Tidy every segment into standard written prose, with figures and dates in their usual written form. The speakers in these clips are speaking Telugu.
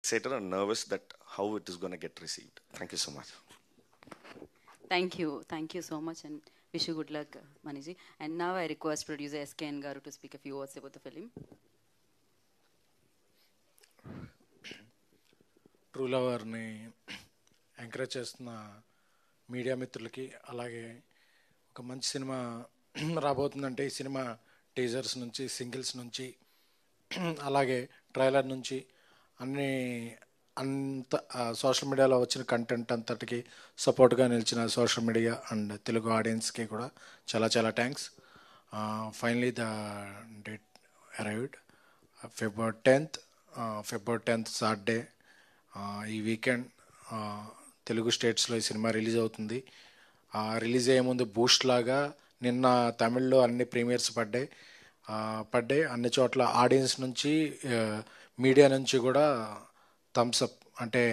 excited and nervous that how it is going to get received. Thank you so much. Thank you. Thank you so much and wish you good luck, Maniji. And now I request producer SKN Garu to speak a few words about the film. True లవర్ని ఎంకరేజ్ చేస్తున్న మీడియా మిత్రులకి, అలాగే ఒక మంచి సినిమా రాబోతుందంటే ఈ సినిమా టీజర్స్ నుంచి, సింగిల్స్ నుంచి, అలాగే ట్రైలర్ నుంచి అంత సోషల్ మీడియాలో వచ్చిన కంటెంట్ అంతటికి సపోర్ట్గా నిలిచిన సోషల్ మీడియా అండ్ తెలుగు ఆడియన్స్కి కూడా చాలా చాలా thanks. Finally the date arrived, February 10th Saturday. ఈ వీకెండ్ తెలుగు స్టేట్స్లో ఈ సినిమా రిలీజ్ అవుతుంది. రిలీజ్ అయ్యే ముందు బూస్ట్ లాగా నిన్న తమిళ్లో అన్ని ప్రీమియర్స్ పడ్డాయి. అన్ని చోట్ల ఆడియన్స్ నుంచి, మీడియా నుంచి కూడా థమ్స్అప్, అంటే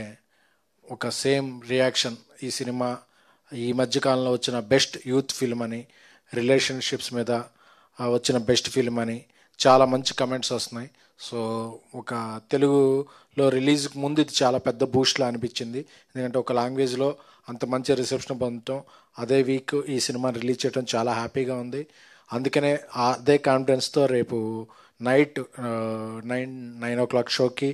ఒక సేమ్ రియాక్షన్. ఈ సినిమా ఈ మధ్యకాలంలో వచ్చిన బెస్ట్ యూత్ ఫిల్మ్ అని, రిలేషన్షిప్స్ మీద వచ్చిన బెస్ట్ ఫిల్మ్ అని చాలా మంచి కమెంట్స్ వస్తున్నాయి. సో ఒక తెలుగులో రిలీజ్కి ముందు ఇది చాలా పెద్ద బూస్ట్లా అనిపించింది. ఎందుకంటే ఒక లాంగ్వేజ్లో అంత మంచి రిసెప్షన్ పొందటం, అదే వీక్ ఈ సినిమా రిలీజ్ చేయడం చాలా హ్యాపీగా ఉంది. అందుకనే అదే కాన్ఫిడెన్స్తో రేపు నైట్ 9 o'clock షోకి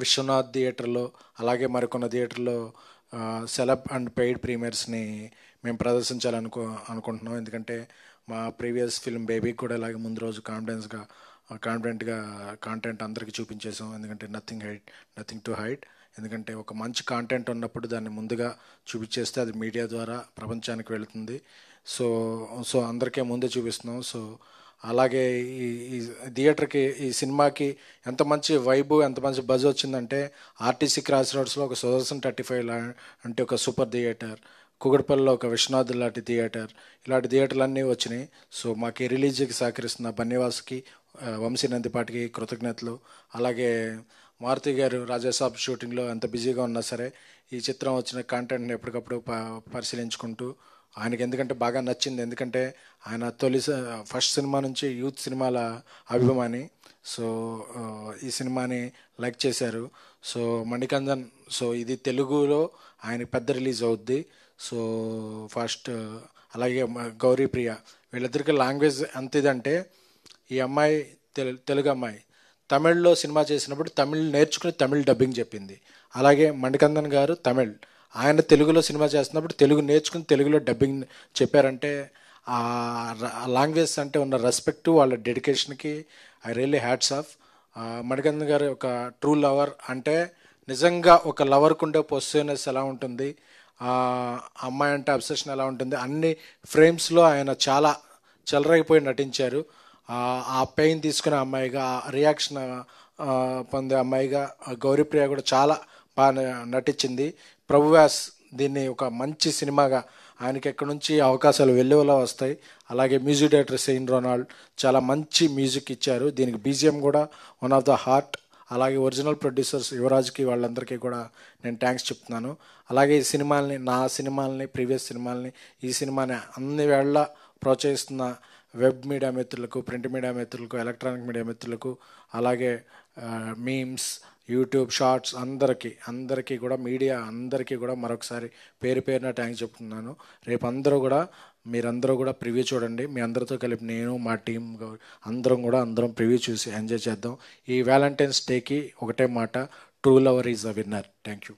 విశ్వనాథ్ థియేటర్లో, అలాగే మరికొన్న థియేటర్లో సెలబ్ అండ్ పెయిడ్ ప్రీమియర్స్ని మేము అనుకుంటున్నాం. ఎందుకంటే మా ప్రీవియస్ ఫిల్మ్ బేబీకి కూడా ఇలాగే ముందు రోజు కాన్ఫిడెంట్గా కాంటెంట్ అందరికీ చూపించేసాం. ఎందుకంటే నథింగ్ టు హైడ్. ఎందుకంటే ఒక మంచి కాంటెంట్ ఉన్నప్పుడు దాన్ని ముందుగా చూపించేస్తే అది మీడియా ద్వారా ప్రపంచానికి వెళుతుంది. సో అందరికీ ముందే చూపిస్తున్నాం. సో అలాగే ఈ థియేటర్కి, ఈ సినిమాకి ఎంత మంచి వైబు, ఎంత మంచి బజ్ వచ్చిందంటే, ఆర్టీసీ క్రాస్ రోడ్స్లో ఒక 1035 అంటే ఒక సూపర్ థియేటర్, కుగడపల్లిలో ఒక విశ్వనాథ్ లాంటి థియేటర్, ఇలాంటి థియేటర్లు అన్నీ వచ్చినాయి. సో మాకు ఈ రిలీజ్కి సహకరిస్తున్న బన్నివాస్కి, వంశీ నందిపాటికి కృతజ్ఞతలు. అలాగే మారుతి గారు రాజాసాబ్ షూటింగ్లో ఎంత బిజీగా ఉన్నా సరే ఈ చిత్రం వచ్చిన కాంటెంట్ని ఎప్పటికప్పుడు పరిశీలించుకుంటూ, ఆయనకి ఎందుకంటే బాగా నచ్చింది. ఎందుకంటే ఆయన ఫస్ట్ సినిమా నుంచి యూత్ సినిమాల అభిమాని. సో ఈ సినిమాని లైక్ చేశారు. సో మణికందన్, సో ఇది తెలుగులో ఆయన పెద్ద రిలీజ్ అవుద్ది. సో ఫస్ట్, అలాగే గౌరీప్రియ, వీళ్ళిద్దరికి లాంగ్వేజ్ ఎంత ఇదంటే, ఈ అమ్మాయి తెలుగు అమ్మాయి తమిళ్లో సినిమా చేసినప్పుడు తమిళ్ నేర్చుకుని తమిళ్ డబ్బింగ్ చెప్పింది. అలాగే మణికందన్ గారు తమిళ్, ఆయన తెలుగులో సినిమా చేస్తున్నప్పుడు తెలుగు నేర్చుకుని తెలుగులో డబ్బింగ్ చెప్పారంటే ఆ లాంగ్వేజ్ అంటే ఉన్న రెస్పెక్టు, వాళ్ళ డెడికేషన్కి I really hats off. Manikandan garu ఒక ట్రూ లవర్ అంటే, నిజంగా ఒక లవర్కు ఉండే పొసిటివ్నెస్ ఎలా ఉంటుంది, అమ్మాయి అంటే అబ్సెషన్ ఎలా ఉంటుంది, అన్ని ఫ్రేమ్స్లో ఆయన చాలా చెలరైపోయి నటించారు. ఆ పెయిన్ తీసుకునే అమ్మాయిగా, రియాక్షన్ పొందే అమ్మాయిగా గౌరీప్రియ కూడా చాలా బాగా నటించింది. ప్రభువాస్ దీన్ని ఒక మంచి సినిమాగా, ఆయనకి ఎక్కడి నుంచి అవకాశాలు వెల్లువలా వస్తాయి. అలాగే మ్యూజిక్ డైరెక్టర్ సెయిన్ రొనాల్డ్ చాలా మంచి మ్యూజిక్ ఇచ్చారు. దీనికి బీజిఎం కూడా వన్ ఆఫ్ ద హార్ట్. అలాగే ఒరిజినల్ ప్రొడ్యూసర్స్ యువరాజ్కి, వాళ్ళందరికీ కూడా నేను థ్యాంక్స్ చెప్తున్నాను. అలాగే ఈ సినిమాల్ని, నా సినిమాల్ని, ప్రీవియస్ సినిమాల్ని, ఈ సినిమాని అన్ని వేళ ప్రోత్సహిస్తున్న వెబ్ మీడియా మిత్రులకు, ప్రింట్ మీడియా మిత్రులకు, ఎలక్ట్రానిక్ మీడియా మిత్రులకు, అలాగే మీమ్స్, యూట్యూబ్ షార్ట్స్ అందరికీ కూడా, మీడియా అందరికీ కూడా మరొకసారి పేరున థ్యాంక్స్ చెప్తున్నాను. రేపు మీరందరూ కూడా ప్రివ్యూ చూడండి. మీ అందరితో కలిపి నేను, మా టీం అందరం ప్రివ్యూ చూసి ఎంజాయ్ చేద్దాం. ఈ వ్యాలంటైన్స్ డేకి ఒకటే మాట, true lover is a winner. Thank you.